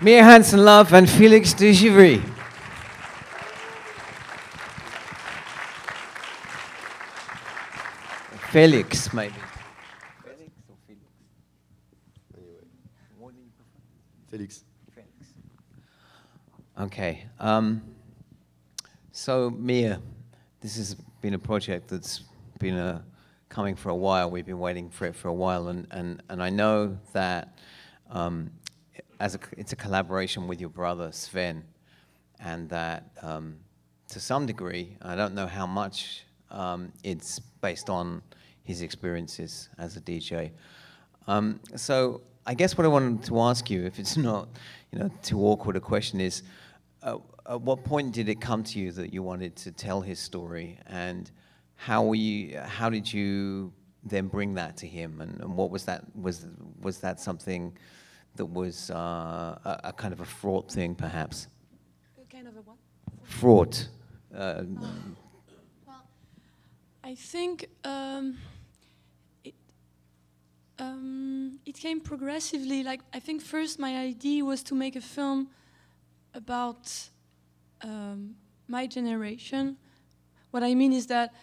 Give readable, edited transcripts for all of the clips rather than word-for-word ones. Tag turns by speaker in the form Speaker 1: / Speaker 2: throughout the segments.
Speaker 1: Mia Hansen-Løve and Félix de Givry. Félix, maybe. Félix or Félix?
Speaker 2: Anyway.
Speaker 1: What do you prefer?
Speaker 2: Félix.
Speaker 1: Félix. Okay. So, Mia, this has been a project that's been coming for a while. We've been waiting for it for a while, and I know that it's a collaboration with your brother Sven, and that to some degree, I don't know how much, it's based on his experiences as a DJ. So I guess what I wanted to ask you, if it's not too awkward a question, is at what point did it come to you that you wanted to tell his story, and how did you then bring that to him, and what was that? Was that something that was a kind of a fraught thing, perhaps?
Speaker 3: Kind of a what?
Speaker 1: Fraught.
Speaker 3: Well, I think it came progressively. Like, I think first my idea was to make a film about my generation. What I mean is that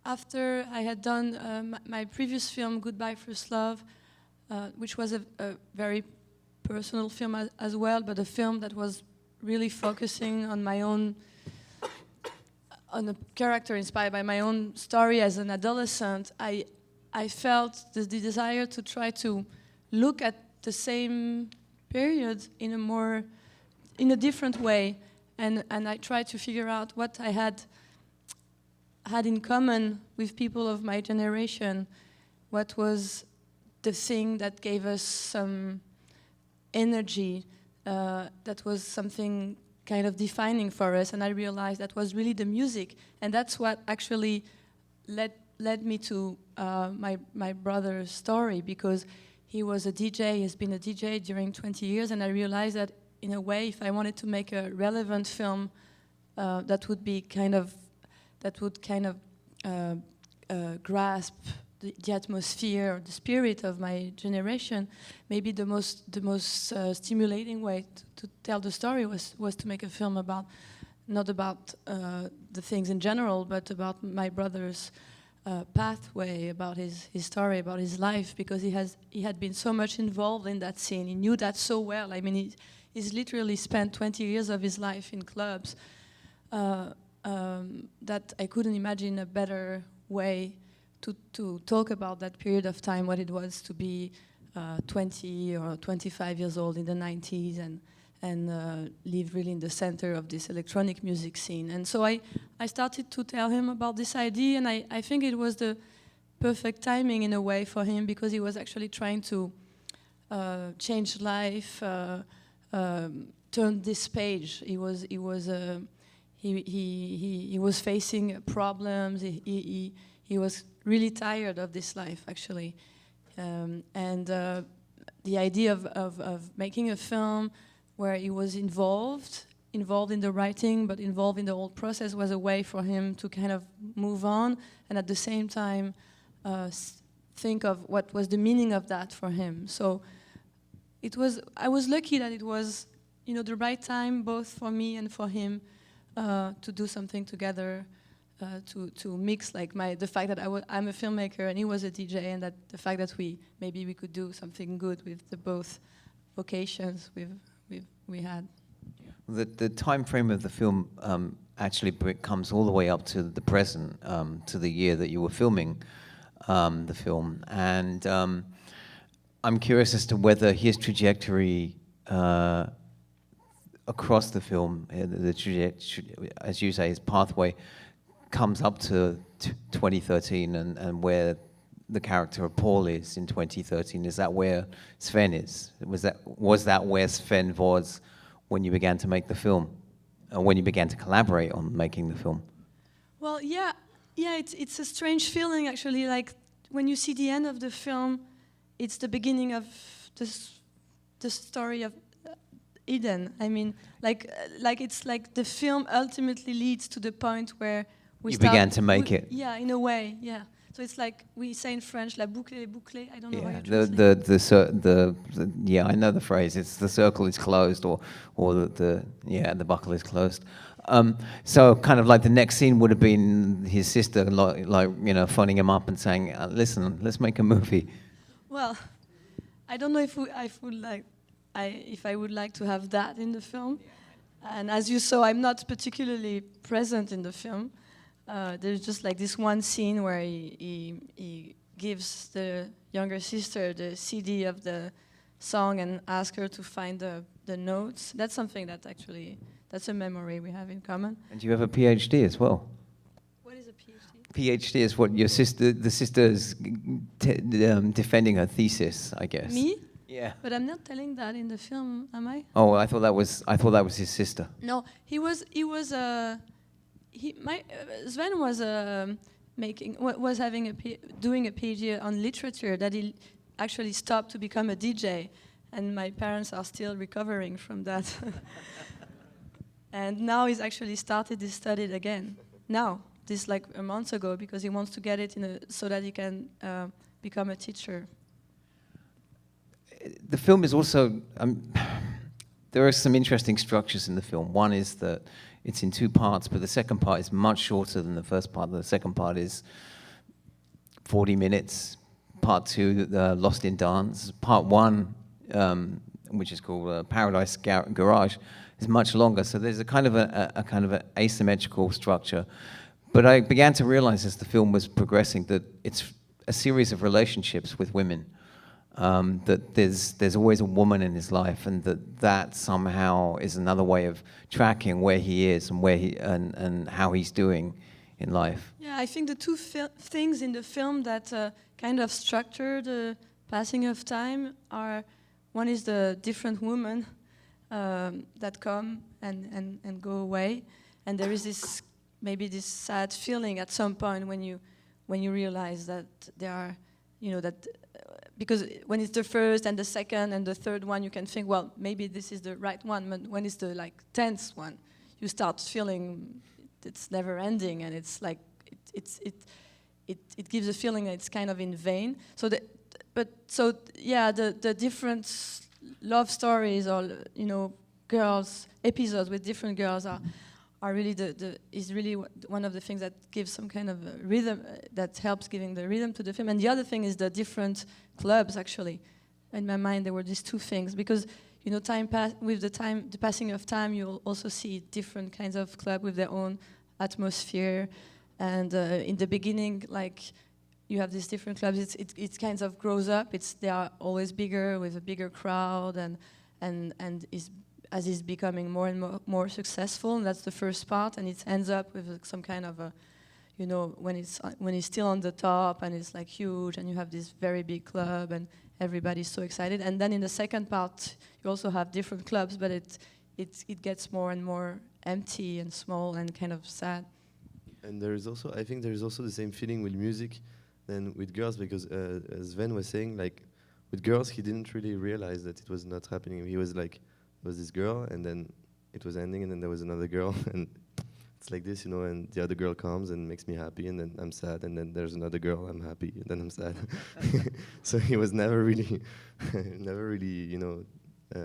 Speaker 3: after I had done my previous film, Goodbye First Love, which was a very personal film as well, but a film that was really focusing on my own, on a character inspired by my own story as an adolescent. I felt the desire to try to look at the same period in a different way, and I tried to figure out what I had in common with people of my generation. What was the thing that gave us some energy, that was something kind of defining for us, and I realized that was really the music, and that's what actually led me to my brother's story, because he was a DJ, he's been a DJ during 20 years, and I realized that in a way, if I wanted to make a relevant film that would grasp the atmosphere or the spirit of my generation, maybe the most stimulating way to tell the story was to make a film about, not about the things in general, but about my brother's pathway, about his story, about his life, because he had been so much involved in that scene. He knew that so well. I mean, he's literally spent 20 years of his life in clubs. That I couldn't imagine a better way to talk about that period of time, what it was to be 20 or 25 years old in the 90s and live really in the center of this electronic music scene. And so I started to tell him about this idea, and I think it was the perfect timing in a way for him, because he was actually trying to change life, turn this page. He was facing problems. He was really tired of this life, actually, and the idea of making a film where he was involved in the writing, but involved in the whole process, was a way for him to kind of move on, and at the same time think of what was the meaning of that for him. So I was lucky that it was, the right time, both for me and for him, to do something together, to mix like the fact that I'm a filmmaker and he was a DJ, and that the fact that we could do something good with the both vocations we had.
Speaker 1: The time frame of the film actually comes all the way up to the present, to the year that you were filming the film, and I'm curious as to whether his trajectory across the film, as you say, his pathway comes up to 2013, and where the character of Paul is in 2013. Is that where Sven is? Was that where Sven was when you began to make the film, when you began to collaborate on making the film?
Speaker 3: Well, yeah, it's a strange feeling, actually. Like, when you see the end of the film, it's the beginning of the story of Eden. I mean, like it's like the film ultimately leads to the point where we
Speaker 1: began to make it.
Speaker 3: Yeah, in a way, yeah. So it's like we say in French, la boucle est bouclée. I don't know how
Speaker 1: Yeah,
Speaker 3: you translate.
Speaker 1: yeah, I know the phrase. It's the circle is closed, or the buckle is closed. So kind of like the next scene would have been his sister, like phoning him up and saying, "Listen, let's make a movie."
Speaker 3: Well, I don't know if I would like to have that in the film. And as you saw, I'm not particularly present in the film. There's just like this one scene where he gives the younger sister the CD of the song and asks her to find the notes. That's something that's a memory we have in common.
Speaker 1: And you have a PhD as well.
Speaker 3: What is a PhD?
Speaker 1: PhD is what the sister is defending her thesis, I guess.
Speaker 3: Me?
Speaker 1: Yeah.
Speaker 3: But I'm not telling that in the film, am I?
Speaker 1: Oh, I thought that was his sister.
Speaker 3: No, Sven was doing a PhD on literature that he actually stopped to become a DJ, and my parents are still recovering from that. And now he's actually started this study again. Now, this like a month ago, because he wants to get it so that he can become a teacher.
Speaker 1: The film is also, there are some interesting structures in the film. One is that it's in 2 parts, but the second part is much shorter than the first part. The second part is 40 minutes. Part 2, Lost in Dance. Part 1, which is called Paradise Garage, is much longer. So there's a kind of an asymmetrical structure. But I began to realize as the film was progressing that it's a series of relationships with women. That there's always a woman in his life, and that somehow is another way of tracking where he is and and how he's doing in life.
Speaker 3: Yeah, I think the two things in the film that kind of structure the passing of time are, one is the different women that come and go away, and there is this sad feeling at some point when you realize that there are, because when it's the first and the second and the third one, you can think, well, maybe this is the right one. But when it's the 10th one, you start feeling it's never ending, and it's like it gives a feeling that it's kind of in vain. The different love stories or girls episodes with different girls are really is really one of the things that gives some kind of rhythm, that helps giving the rhythm to the film. And the other thing is the different clubs. Actually, in my mind there were these two things, because the passing of time, you'll also see different kinds of club with their own atmosphere. And in the beginning, like, you have these different clubs. It kind of grows up. They are always bigger with a bigger crowd, and as he's becoming more and more successful, and that's the first part, and it ends up with some kind of a, when he's still on the top and it's like huge, and you have this very big club and everybody's so excited. And then in the second part, you also have different clubs, but it gets more and more empty and small and kind of sad.
Speaker 2: And I think there is also the same feeling with music than with girls, because as Sven was saying, like with girls, he didn't really realize that it was not happening. He was like, was this girl, and then it was ending, and then there was another girl, and it's like this, and the other girl comes and makes me happy, and then I'm sad, and then there's another girl, I'm happy, and then I'm sad. So he was never really,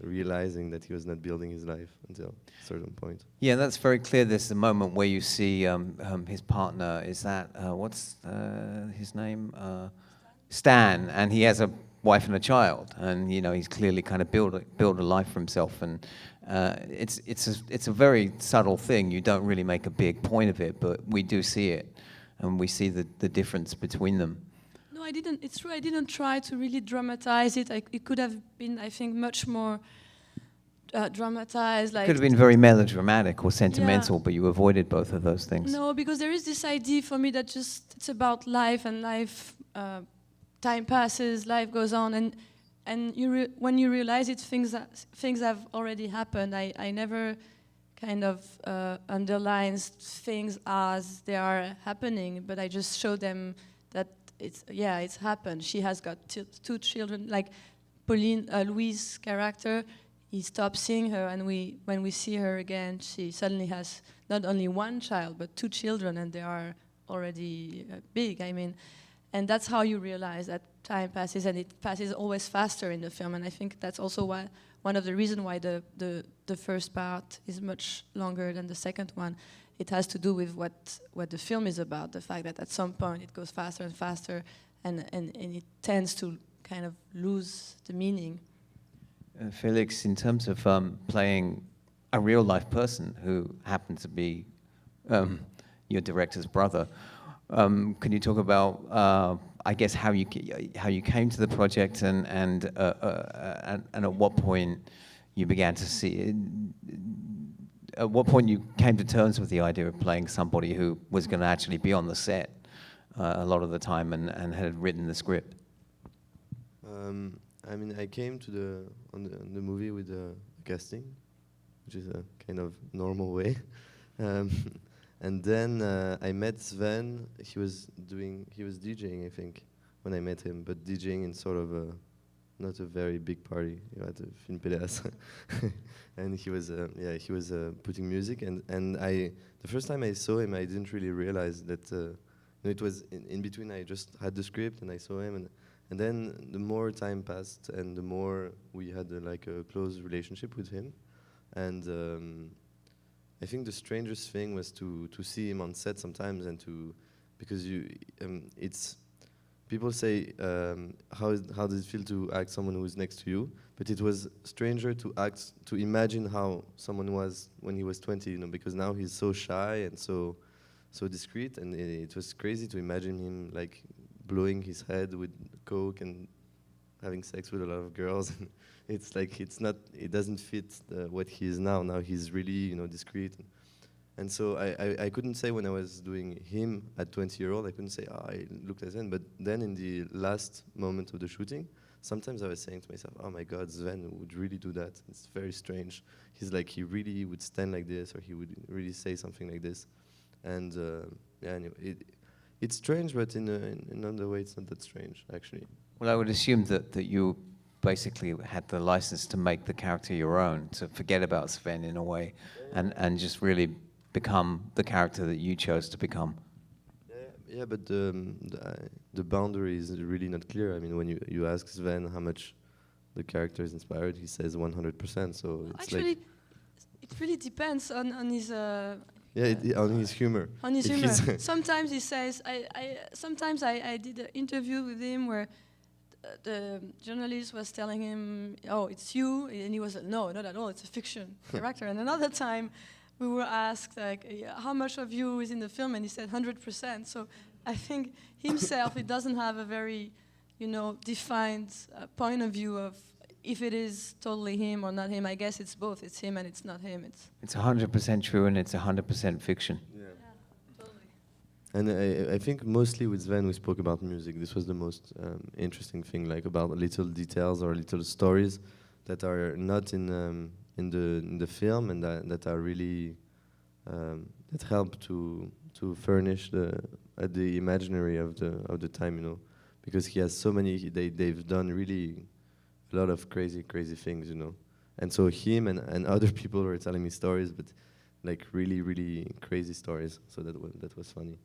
Speaker 2: realizing that he was not building his life until a certain point.
Speaker 1: Yeah, that's very clear. There's a moment where you see his partner. Is that what's his name? Stan, and he has a wife and a child, and he's clearly kind of built a life for himself, and it's a very subtle thing. You don't really make a big point of it, but we do see it, and we see the difference between them.
Speaker 3: No, I didn't. It's true. I didn't try to really dramatize it. It could have been, I think, much more dramatized. Like,
Speaker 1: could have been very melodramatic or sentimental,
Speaker 3: yeah.
Speaker 1: But you avoided both of those things.
Speaker 3: No, because there is this idea for me that just it's about life, and life. Time passes, life goes on, and when you realize it, things have already happened. I never kind of underlines things as they are happening, but I just show them that it's happened. She has got 2 children. Like Louise's character, he stops seeing her, and when we see her again, she suddenly has not only 1 child but 2 children, and they are already big. I mean. And that's how you realize that time passes, and it passes always faster in the film. And I think that's also why one of the reasons why the first part is much longer than the second one. It has to do with what the film is about, the fact that at some point it goes faster and faster, and it tends to kind of lose the meaning.
Speaker 1: Félix, in terms of playing a real-life person who happened to be your director's brother, can you talk about, I guess, how you came to the project, and at what point you began to see, at what point you came to terms with the idea of playing somebody who was going to actually be on the set a lot of the time and had written the script?
Speaker 2: I mean, I came to the movie with a casting, which is a kind of normal way. And then I met Sven. He was DJing, I think, when I met him, but DJing in sort of not a very big party. You had a film pédéas, and he was putting music. And the first time I saw him, I didn't really realize that it was in between. I just had the script and I saw him, and then the more time passed and the more we had like a close relationship with him, and. I think the strangest thing was to see him on set sometimes, and because it's people say how does it feel to act someone who is next to you, but it was stranger to imagine how someone was when he was 20, because now he's so shy and so discreet, and it was crazy to imagine him like blowing his head with coke and having sex with a lot of girls. It's like it doesn't fit what he is now. Now he's really discreet, and so I couldn't say when I was doing him at 20-year-old, I couldn't say I looked at Sven. But then in the last moment of the shooting, sometimes I was saying to myself, oh my God, Sven would really do that. It's very strange. He's like, he really would stand like this, or he would really say something like this, and anyway, it's strange, but in another way, it's not that strange actually.
Speaker 1: Well, I would assume that you basically had the license to make the character your own, to forget about Sven in a way, and just really become the character that you chose to become.
Speaker 2: Yeah, but the boundary is really not clear. I mean, when you ask Sven how much the character is inspired, he says 100%. So it's
Speaker 3: actually, it really depends on his.
Speaker 2: On his humor.
Speaker 3: On his humor. Sometimes he says, sometimes I did an interview with him where the journalist was telling him, oh, it's you, and he was like, no, not at all, it's a fiction character. And another time we were asked, like, how much of you is in the film, and he said 100%. So I think himself, he doesn't have a very, defined point of view of if it is totally him or not him. I guess it's both, it's him and it's not him.
Speaker 1: It's 100% true and it's 100% fiction.
Speaker 2: Yeah, totally. And I think mostly with Sven we spoke about music. This was the most interesting thing, like about little details or little stories that are not in the film, and that are really that help to furnish the imaginary of the time, because he has so many. They've done really a lot of crazy things, and so him and other people were telling me stories, but like really crazy stories. So that was funny.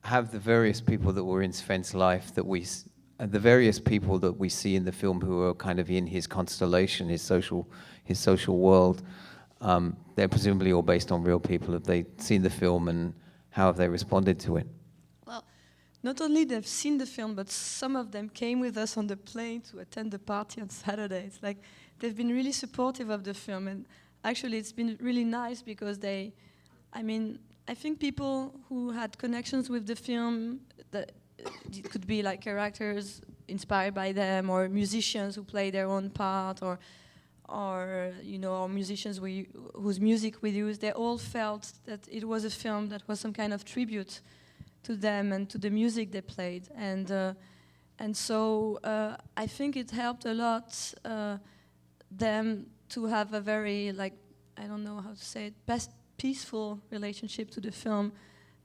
Speaker 1: Have the various people that were in Sven's life the various people that we see in the film who are kind of in his constellation, his social world, they're presumably all based on real people. Have they seen the film, and how have they responded to it?
Speaker 3: Well, not only they've seen the film, but some of them came with us on the plane to attend the party on Saturday. It's like they've been really supportive of the film, and actually it's been really nice because I think people who had connections with the film, that it could be like characters inspired by them, or musicians who play their own part, or musicians whose music we use. They all felt that it was a film that was some kind of tribute to them and to the music they played, and so I think it helped a lot them to have a very, I don't know how to say it, peaceful relationship to the film,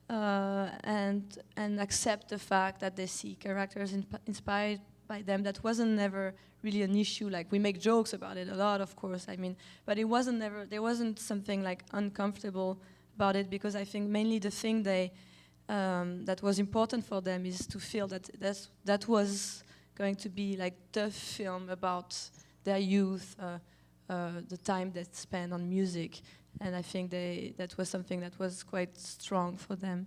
Speaker 3: and accept the fact that they see characters inspired by them. That wasn't never really an issue. Like, we make jokes about it a lot, of course, but there wasn't something like uncomfortable about it, because I think mainly the thing they that was important for them is to feel that that was going to be like the film about their youth, the time they spent on music, and I think that was something that was quite strong for them.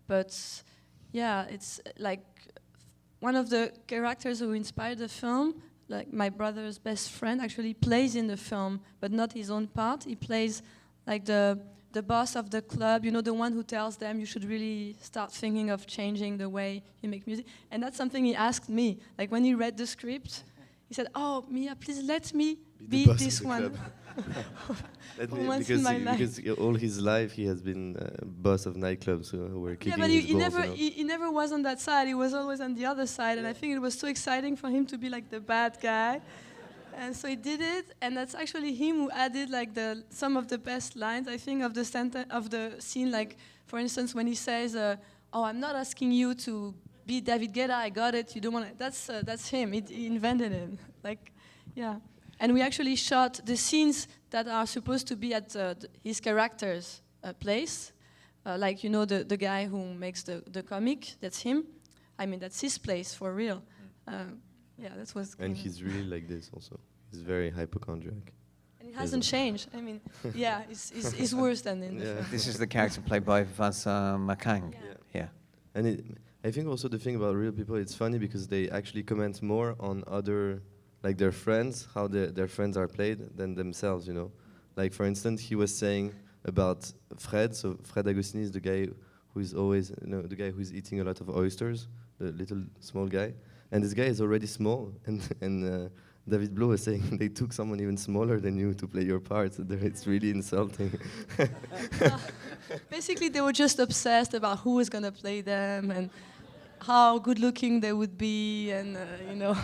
Speaker 3: But yeah, it's like one of the characters who inspired the film, like my brother's best friend, actually plays in the film, but not his own part. He plays like the boss of the club, you know, the one who tells them you should really start thinking of changing the way you make music. And that's something he asked me. Like when he read the script, he said, "Oh, Mia, please let me be this one."
Speaker 2: because all his life he has been boss of nightclubs who were kicking
Speaker 3: but
Speaker 2: his
Speaker 3: he
Speaker 2: balls,
Speaker 3: never
Speaker 2: you know?
Speaker 3: he never was on that side. He was always on the other side, and I think it was so exciting for him to be like the bad guy. And so he did it, and that's actually him who added like some of the best lines, I think, of the scene. Like, for instance, when he says, "Oh, I'm not asking you to be David Guetta. I got it. You don't want it." That's him. He invented it. Like, yeah. And we actually shot the scenes that are supposed to be at his character's place. Like, you know, the guy who makes the comic. That's him. I mean, that's his place for real. Yeah, that was.
Speaker 2: And he's really like this also. He's very hypochondriac.
Speaker 3: And it hasn't changed. I mean, yeah, it's worse than in the film.
Speaker 1: This is the character played by Vincent Macang. Yeah.
Speaker 2: And I think also the thing about real people, it's funny because they actually comment more on other, like their friends, how their friends are played than themselves, you know. Like for instance, he was saying about Fred. So Fred Agostini is the guy who is always, you know, the guy who is eating a lot of oysters, the little small guy. And this guy is already small, and David Blow was saying they took someone even smaller than you to play your part. So it's really insulting.
Speaker 3: Basically, they were just obsessed about who was going to play them and how good-looking they would be, and you know.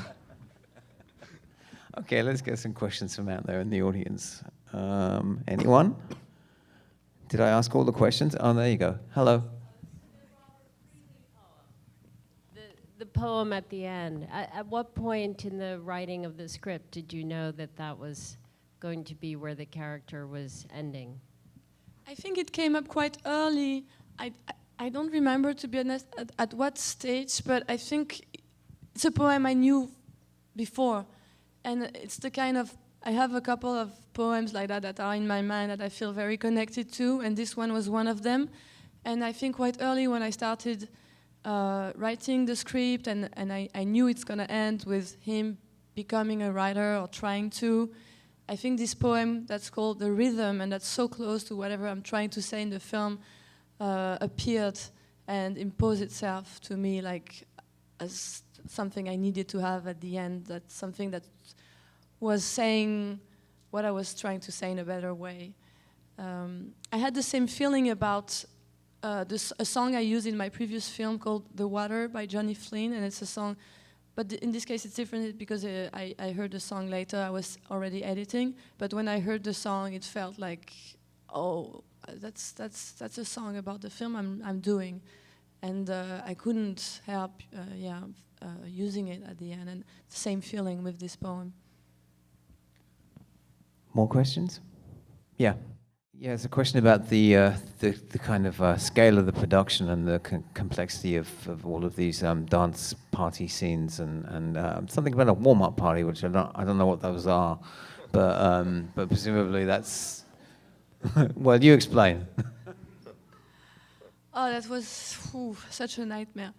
Speaker 1: Okay, let's get some questions from out there in the audience. Anyone? Did I ask all the questions? Oh, there you go. Hello.
Speaker 4: The poem at the end. At what point in the writing of the script did you know that that was going to be where the character was ending?
Speaker 3: I think it came up quite early. I don't remember, to be honest, at what stage, but I think it's a poem I knew before. And it's the kind of, I have a couple of poems like that are in my mind that I feel very connected to, and this one was one of them. And I think quite early when I started writing the script, and I knew it's going to end with him becoming a writer or trying to. I think this poem that's called The Rhythm, and that's so close to whatever I'm trying to say in the film, appeared and imposed itself to me like as something I needed to have at the end, that's something that was saying what I was trying to say in a better way. I had the same feeling about a song I used in my previous film called The Water by Johnny Flynn, and it's a song, but in this case it's different because I heard the song later. I was already editing, but when I heard the song it felt like, oh, that's a song about the film I'm doing, and I couldn't help using it at the end, and same feeling with this poem.
Speaker 1: More questions? Yeah. Yeah, it's a question about the kind of scale of the production and the complexity of all of these dance party scenes, and something about a warm-up party, which I don't know what those are, but presumably that's. Well, you explain.
Speaker 3: Oh, that was such a nightmare.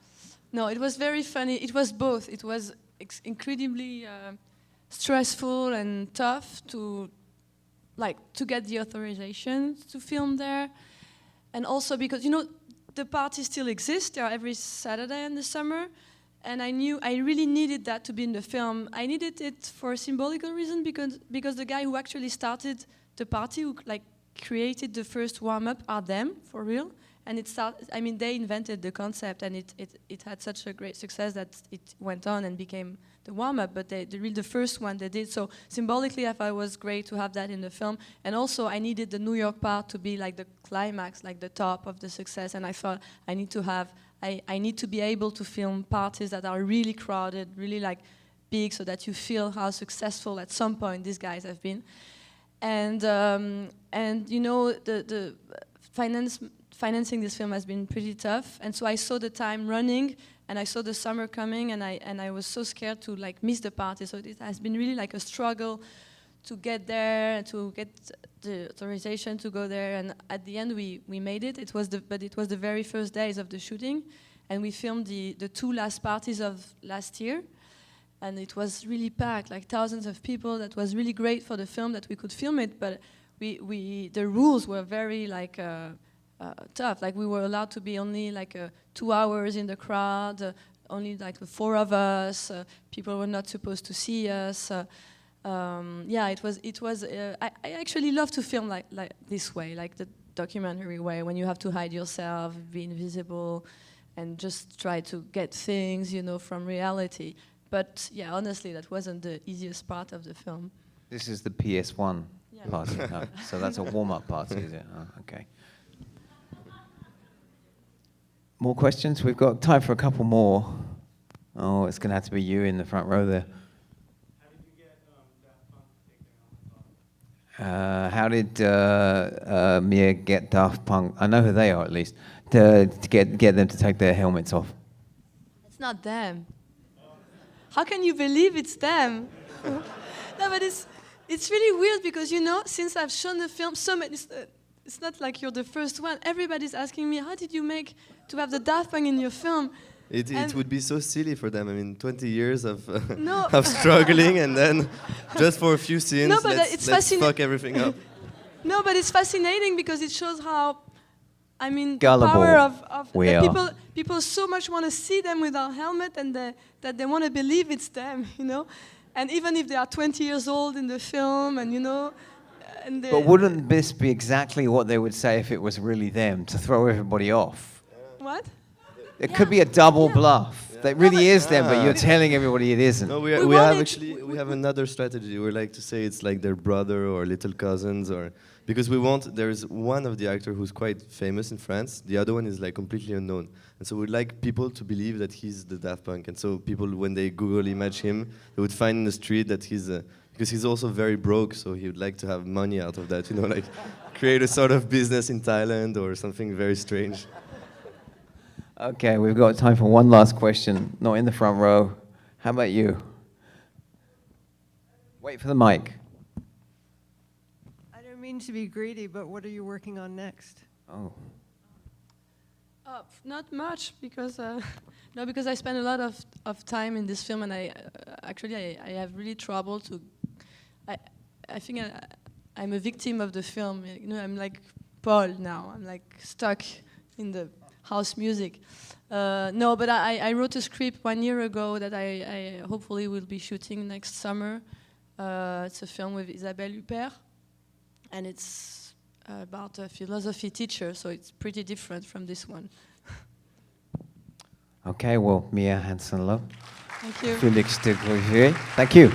Speaker 3: No, it was very funny. It was both. It was incredibly stressful and tough to get the authorization to film there. And also because, you know, the parties still exist. They are every Saturday in the summer. And I knew I really needed that to be in the film. I needed it for a symbolical reason because the guy who actually started the party, who created the first warm-up, are them, for real. And they invented the concept, and it had such a great success that it went on and became the warm-up, but the first one they did. So symbolically, I thought it was great to have that in the film. And also, I needed the New York part to be like the climax, like the top of the success. And I thought I need to be able to film parties that are really crowded, really like big, so that you feel how successful at some point these guys have financing this film has been pretty tough, and so I saw the time running, and I saw the summer coming, and I was so scared to like miss the party. So it has been really like a struggle to get there, to get the authorization to go there, and at the end we made it. But it was the very first days of the shooting, and we filmed the 2 last parties of last year, and it was really packed, like thousands of people. That was really great for the film that we could film it, but the rules were very like tough. Like we were allowed to be only like 2 hours in the crowd, only like the 4 of us. People were not supposed to see us. Yeah, it was. I actually love to film like this way, like the documentary way, when you have to hide yourself, be invisible, and just try to get things, you know, from reality. But yeah, honestly, that wasn't the easiest part of the film.
Speaker 1: This is the PS1
Speaker 3: Yeah.
Speaker 1: party. No, so that's a warm-up party, is it? Oh, okay. More questions? We've got time for a couple more. Oh, it's going to have to be you in the front row there. How did Mia get Daft Punk? I know who they are at least. To get them to take their helmets off.
Speaker 3: It's not them. How can you believe it's them? No, but it's really weird because, you know, since I've shown the film, it's not like you're the first one. Everybody's asking me, how did you make to have the Daft Punk in your film?
Speaker 2: It would be so silly for them. I mean, 20 years of
Speaker 3: No.
Speaker 2: of struggling, and then just for a few scenes,
Speaker 3: No, but
Speaker 2: let's fuck everything up.
Speaker 3: No, but it's fascinating because it shows how, I mean,
Speaker 1: Gullible
Speaker 3: the power of
Speaker 1: we
Speaker 3: that
Speaker 1: are.
Speaker 3: people so much want to see them without helmet, and that they want to believe it's them, you know. And even if they are 20 years old in the film, and you know, and
Speaker 1: But wouldn't this be exactly what they would say if it was really them, to throw everybody off?
Speaker 3: what?
Speaker 1: It could be a double bluff. That really is them, but you're
Speaker 2: Ah.
Speaker 1: telling everybody it isn't.
Speaker 2: No,
Speaker 3: We
Speaker 2: we have
Speaker 3: wanted-
Speaker 2: actually we have another strategy. We like to say it's like their brother or little cousins, or because there's one of the actor who's quite famous in France. The other one is like completely unknown, and so we'd like people to believe that he's the Daft Punk. And so people, when they Google image him, they would find in the street that he's because he's also very broke, so he would like to have money out of that, you know, like create a sort of business in Thailand or something very strange.
Speaker 1: Okay, we've got time for one last question. Not in the front row. How about you? Wait for the mic.
Speaker 5: I don't mean to be greedy, but what are you working on next?
Speaker 1: Oh.
Speaker 3: Not much, because no, because I spend a lot of time in this film, and I have really trouble to. I think I'm a victim of the film. You know, I'm like Paul now. I'm like stuck in the house music. No, but I wrote a script 1 year ago that I hopefully will be shooting next summer. It's a film with Isabelle Huppert, and it's about a philosophy teacher, so it's pretty different from this one.
Speaker 1: Okay, well, Mia Hansen-Løve.
Speaker 3: Thank you.
Speaker 1: Félix de Givry. Thank you.